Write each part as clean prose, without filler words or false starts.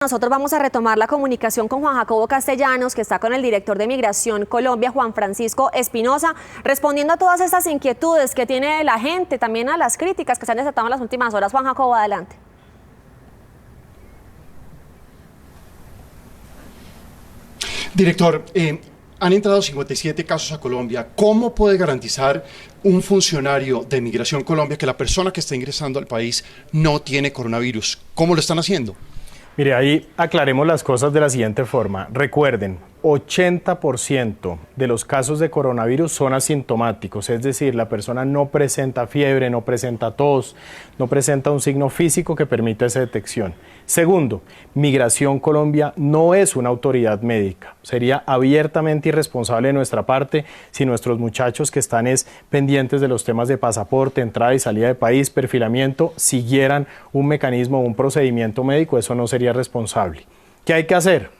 Nosotros vamos a retomar la comunicación con Juan Jacobo Castellanos, que está con el director de Migración Colombia, Juan Francisco Espinosa, respondiendo a todas estas inquietudes que tiene la gente, también a las críticas que se han desatado en las últimas horas. Juan Jacobo, adelante. Director, han entrado 57 casos a Colombia. ¿Cómo puede garantizar un funcionario de Migración Colombia que la persona que está ingresando al país no tiene coronavirus? ¿Cómo lo están haciendo? Mire, ahí aclaremos las cosas de la siguiente forma. Recuerden, 80% de los casos de coronavirus son asintomáticos, es decir, la persona no presenta fiebre, no presenta tos, no presenta un signo físico que permita esa detección. Segundo, Migración Colombia no es una autoridad médica. Sería abiertamente irresponsable de nuestra parte si nuestros muchachos que están pendientes de los temas de pasaporte, entrada y salida de país, perfilamiento, siguieran un mecanismo o un procedimiento médico. Eso no sería responsable. ¿Qué hay que hacer?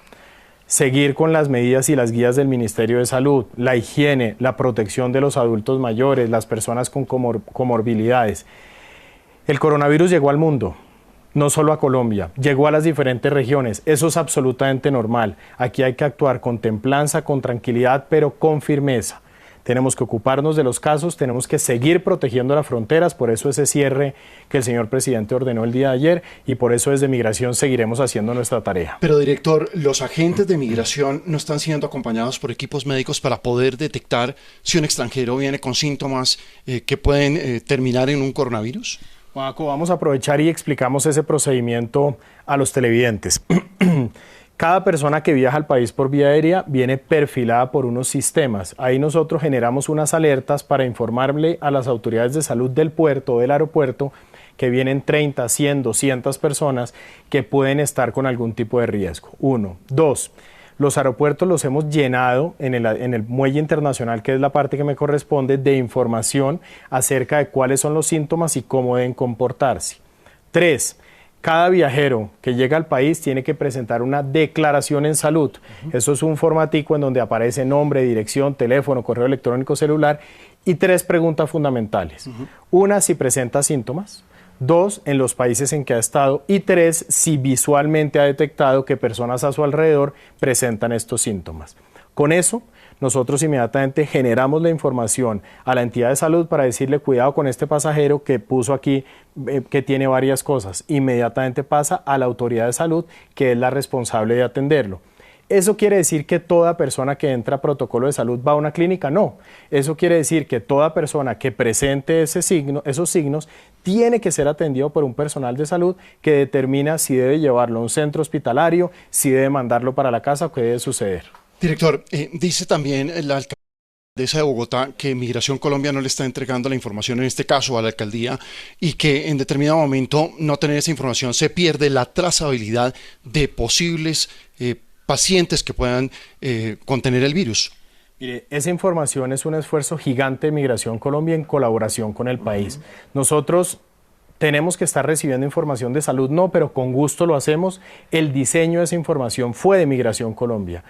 Seguir con las medidas y las guías del Ministerio de Salud, la higiene, la protección de los adultos mayores, las personas con comorbilidades. El coronavirus llegó al mundo, no solo a Colombia, llegó a las diferentes regiones. Eso es absolutamente normal. Aquí hay que actuar con templanza, con tranquilidad, pero con firmeza. Tenemos que ocuparnos de los casos, tenemos que seguir protegiendo las fronteras, por eso ese cierre que el señor presidente ordenó el día de ayer, y por eso desde Migración seguiremos haciendo nuestra tarea. Pero, director, los agentes de Migración no están siendo acompañados por equipos médicos para poder detectar si un extranjero viene con síntomas que pueden terminar en un coronavirus. Juanjo, vamos a aprovechar y explicamos ese procedimiento a los televidentes. Cada persona que viaja al país por vía aérea viene perfilada por unos sistemas. Ahí nosotros generamos unas alertas para informarle a las autoridades de salud del puerto o del aeropuerto que vienen 30, 100, 200 personas que pueden estar con algún tipo de riesgo. 1. 2. Los aeropuertos los hemos llenado en el muelle internacional, que es la parte que me corresponde, de información acerca de cuáles son los síntomas y cómo deben comportarse. 3. Cada viajero que llega al país tiene que presentar una declaración en salud. Eso es un formatico en donde aparece nombre, dirección, teléfono, correo electrónico, celular y 3 preguntas fundamentales. 1, si presenta síntomas. 2, en los países en que ha estado. Y 3, si visualmente ha detectado que personas a su alrededor presentan estos síntomas. Con eso, nosotros inmediatamente generamos la información a la entidad de salud para decirle cuidado con este pasajero que puso aquí que tiene varias cosas. Inmediatamente pasa a la autoridad de salud, que es la responsable de atenderlo. ¿Eso quiere decir que toda persona que entra a protocolo de salud va a una clínica? No. Eso quiere decir que toda persona que presente esos signos tiene que ser atendido por un personal de salud que determina si debe llevarlo a un centro hospitalario, si debe mandarlo para la casa o qué debe suceder. Director, dice también la alcaldesa de Bogotá que Migración Colombia no le está entregando la información, en este caso a la alcaldía, y que en determinado momento no tener esa información se pierde la trazabilidad de posibles pacientes que puedan contener el virus. Mire, esa información es un esfuerzo gigante de Migración Colombia en colaboración con el país. Nosotros tenemos que estar recibiendo información de salud, no, pero con gusto lo hacemos. El diseño de esa información fue de Migración Colombia.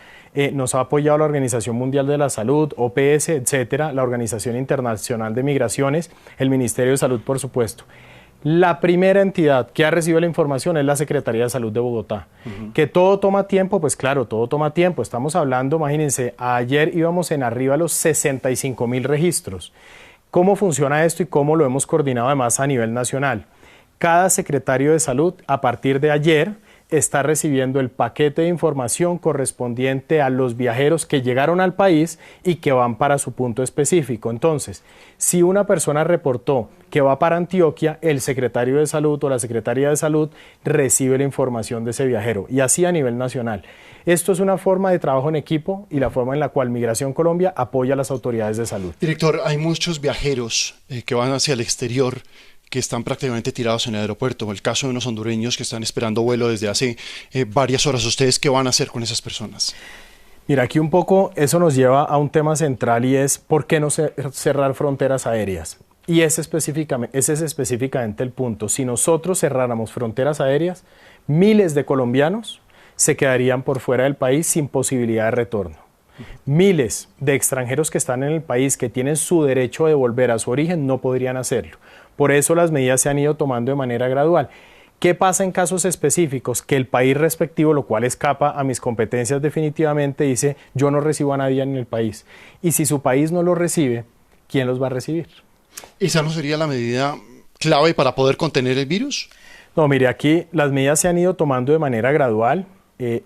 Nos ha apoyado la Organización Mundial de la Salud, OPS, etcétera, la Organización Internacional de Migraciones, el Ministerio de Salud, por supuesto. La primera entidad que ha recibido la información es la Secretaría de Salud de Bogotá. ¿Que todo toma tiempo? Pues claro, todo toma tiempo. Estamos hablando, imagínense, ayer íbamos en arriba a los 65.000 registros. ¿Cómo funciona esto y cómo lo hemos coordinado además a nivel nacional? Cada secretario de salud, a partir de ayer, está recibiendo el paquete de información correspondiente a los viajeros que llegaron al país y que van para su punto específico. Entonces, si una persona reportó que va para Antioquia, el secretario de salud o la secretaria de salud recibe la información de ese viajero, y así a nivel nacional. Esto es una forma de trabajo en equipo y la forma en la cual Migración Colombia apoya a las autoridades de salud. Director, hay muchos viajeros que van hacia el exterior que están prácticamente tirados en el aeropuerto. El caso de unos hondureños que están esperando vuelo desde hace varias horas. ¿Ustedes qué van a hacer con esas personas? Mira, aquí un poco eso nos lleva a un tema central, y es ¿por qué no cerrar fronteras aéreas? Y ese es específicamente el punto. Si nosotros cerráramos fronteras aéreas, miles de colombianos se quedarían por fuera del país sin posibilidad de retorno. Miles de extranjeros que están en el país, que tienen su derecho de volver a su origen, no podrían hacerlo. Por eso las medidas se han ido tomando de manera gradual. ¿Qué pasa en casos específicos? Que el país respectivo, lo cual escapa a mis competencias definitivamente, dice yo no recibo a nadie en el país. Y si su país no lo recibe, ¿quién los va a recibir? ¿Esa no sería la medida clave para poder contener el virus? No, mire, aquí las medidas se han ido tomando de manera gradual.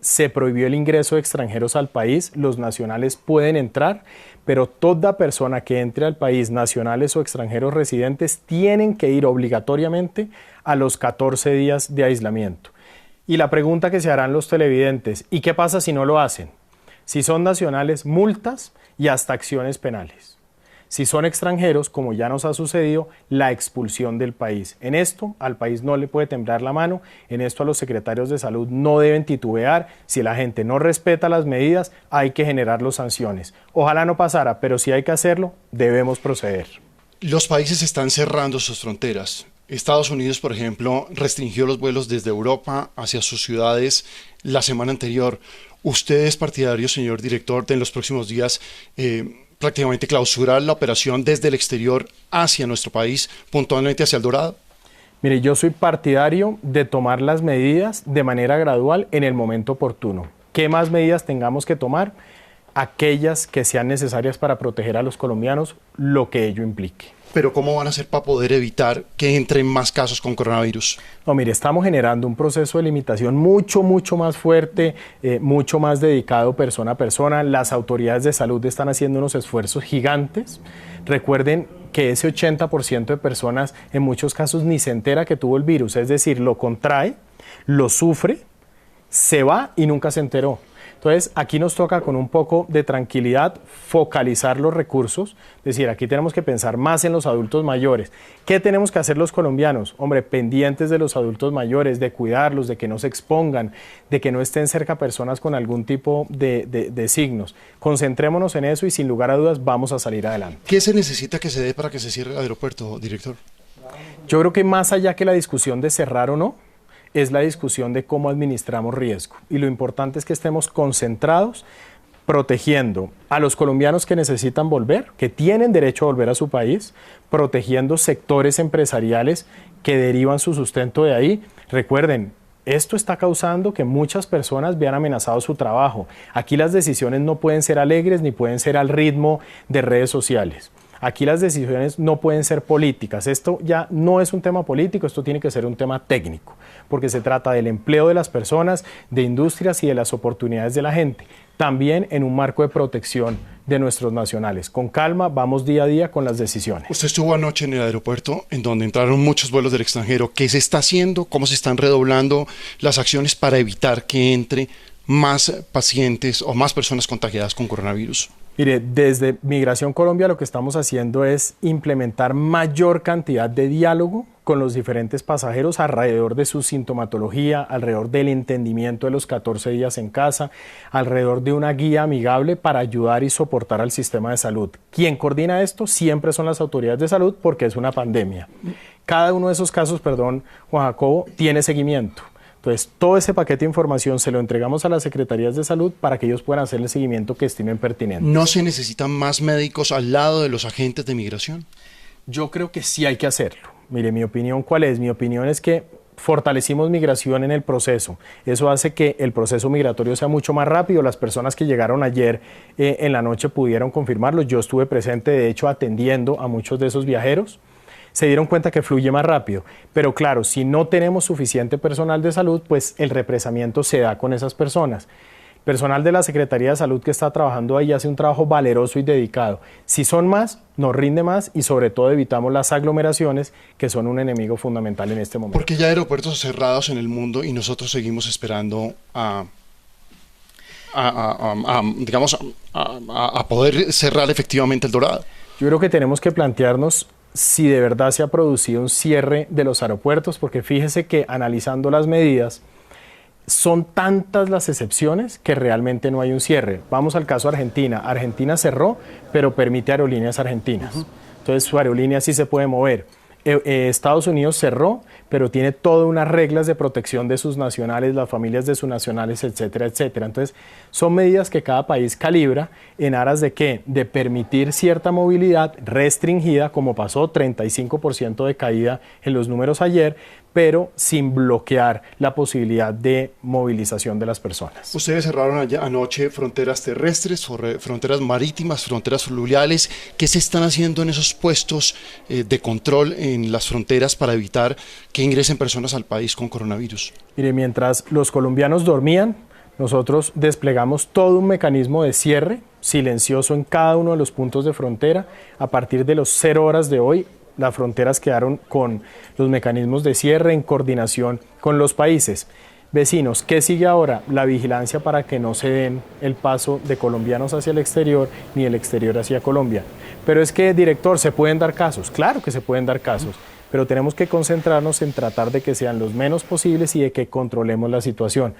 Se prohibió el ingreso de extranjeros al país, los nacionales pueden entrar, pero toda persona que entre al país, nacionales o extranjeros residentes, tienen que ir obligatoriamente a los 14 días de aislamiento. Y la pregunta que se harán los televidentes, ¿y qué pasa si no lo hacen? Si son nacionales, multas y hasta acciones penales. Si son extranjeros, como ya nos ha sucedido, la expulsión del país. En esto, al país no le puede temblar la mano, en esto a los secretarios de salud no deben titubear. Si la gente no respeta las medidas, hay que generar las sanciones. Ojalá no pasara, pero si hay que hacerlo, debemos proceder. Los países están cerrando sus fronteras. Estados Unidos, por ejemplo, restringió los vuelos desde Europa hacia sus ciudades la semana anterior. ¿Usted es partidario, señor director, de en los próximos días prácticamente clausurar la operación desde el exterior hacia nuestro país, puntualmente hacia El Dorado? Mire, yo soy partidario de tomar las medidas de manera gradual en el momento oportuno. ¿Qué más medidas tengamos que tomar? Aquellas que sean necesarias para proteger a los colombianos, lo que ello implique. Pero ¿cómo van a hacer para poder evitar que entren más casos con coronavirus? No, mire, estamos generando un proceso de limitación mucho más fuerte, mucho más dedicado persona a persona. Las autoridades de salud están haciendo unos esfuerzos gigantes. Recuerden que ese 80% de personas en muchos casos ni se entera que tuvo el virus, es decir, lo contrae, lo sufre, se va y nunca se enteró. Entonces, aquí nos toca con un poco de tranquilidad focalizar los recursos, es decir, aquí tenemos que pensar más en los adultos mayores. ¿Qué tenemos que hacer los colombianos? Hombre, pendientes de los adultos mayores, de cuidarlos, de que no se expongan, de que no estén cerca personas con algún tipo de signos. Concentrémonos en eso y sin lugar a dudas vamos a salir adelante. ¿Qué se necesita que se dé para que se cierre el aeropuerto, director? Yo creo que más allá que la discusión de cerrar o no, es la discusión de cómo administramos riesgo. Y lo importante es que estemos concentrados protegiendo a los colombianos que necesitan volver, que tienen derecho a volver a su país, protegiendo sectores empresariales que derivan su sustento de ahí. Recuerden, esto está causando que muchas personas vean amenazado su trabajo. Aquí las decisiones no pueden ser alegres ni pueden ser al ritmo de redes sociales. Aquí las decisiones no pueden ser políticas. Esto ya no es un tema político, esto tiene que ser un tema técnico, porque se trata del empleo de las personas, de industrias y de las oportunidades de la gente, también en un marco de protección de nuestros nacionales. Con calma, vamos día a día con las decisiones. Usted estuvo anoche en el aeropuerto, en donde entraron muchos vuelos del extranjero. ¿Qué se está haciendo? ¿Cómo se están redoblando las acciones para evitar que entre más pacientes o más personas contagiadas con coronavirus? Mire, desde Migración Colombia lo que estamos haciendo es implementar mayor cantidad de diálogo con los diferentes pasajeros alrededor de su sintomatología, alrededor del entendimiento de los 14 días en casa, alrededor de una guía amigable para ayudar y soportar al sistema de salud. Quien coordina esto siempre son las autoridades de salud porque es una pandemia. Cada uno de esos casos, Juan Jacobo, tiene seguimiento. Entonces, todo ese paquete de información se lo entregamos a las secretarías de salud para que ellos puedan hacer el seguimiento que estimen pertinente. ¿No se necesitan más médicos al lado de los agentes de migración? Yo creo que sí hay que hacerlo. Mire, mi opinión, ¿cuál es? Mi opinión es que fortalecimos migración en el proceso. Eso hace que el proceso migratorio sea mucho más rápido. Las personas que llegaron ayer en la noche pudieron confirmarlo. Yo estuve presente, de hecho, atendiendo a muchos de esos viajeros. Se dieron cuenta que fluye más rápido. Pero claro, si no tenemos suficiente personal de salud, pues el represamiento se da con esas personas. Personal de la Secretaría de Salud que está trabajando ahí hace un trabajo valeroso y dedicado. Si son más, nos rinde más y sobre todo evitamos las aglomeraciones que son un enemigo fundamental en este momento. Porque ya hay aeropuertos cerrados en el mundo y nosotros seguimos esperando a poder cerrar efectivamente El Dorado. Yo creo que tenemos que plantearnos si de verdad se ha producido un cierre de los aeropuertos, porque fíjese que analizando las medidas, son tantas las excepciones que realmente no hay un cierre. Vamos al caso Argentina. Argentina cerró, pero permite aerolíneas argentinas. Entonces su aerolínea sí se puede mover. Estados Unidos cerró, pero tiene todas unas reglas de protección de sus nacionales, las familias de sus nacionales, etcétera, etcétera. Entonces, son medidas que cada país calibra en aras de ¿qué? De permitir cierta movilidad restringida, como pasó, 35% de caída en los números ayer, pero sin bloquear la posibilidad de movilización de las personas. Ustedes cerraron anoche fronteras terrestres, fronteras marítimas, fronteras fluviales. ¿Qué se están haciendo en esos puestos de control en las fronteras para evitar que ingresen personas al país con coronavirus? Mire, mientras los colombianos dormían, nosotros desplegamos todo un mecanismo de cierre silencioso en cada uno de los puntos de frontera. A partir de los 0 horas de hoy, las fronteras quedaron con los mecanismos de cierre en coordinación con los países vecinos. ¿Qué sigue ahora? La vigilancia para que no se den el paso de colombianos hacia el exterior ni el exterior hacia Colombia. Pero es que, director, ¿se pueden dar casos? Claro que se pueden dar casos, pero tenemos que concentrarnos en tratar de que sean los menos posibles y de que controlemos la situación.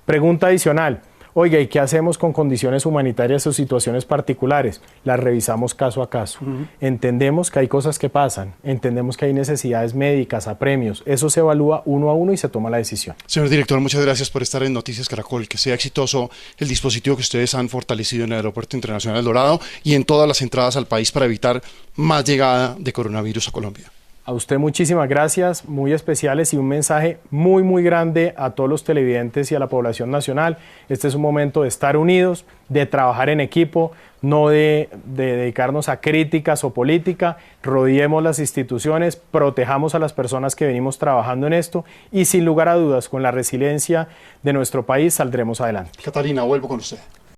Pregunta adicional. Oiga, ¿y qué hacemos con condiciones humanitarias o situaciones particulares? Las revisamos caso a caso. Entendemos que hay cosas que pasan, entendemos que hay necesidades médicas, apremios. Eso se evalúa uno a uno y se toma la decisión. Señor director, muchas gracias por estar en Noticias Caracol. Que sea exitoso el dispositivo que ustedes han fortalecido en el Aeropuerto Internacional El Dorado y en todas las entradas al país para evitar más llegada de coronavirus a Colombia. A usted muchísimas gracias, muy especiales, y un mensaje muy grande a todos los televidentes y a la población nacional. Este es un momento de estar unidos, de trabajar en equipo, no de dedicarnos a críticas o política. Rodeemos las instituciones, protejamos a las personas que venimos trabajando en esto y, sin lugar a dudas, con la resiliencia de nuestro país saldremos adelante. Catarina, vuelvo con usted.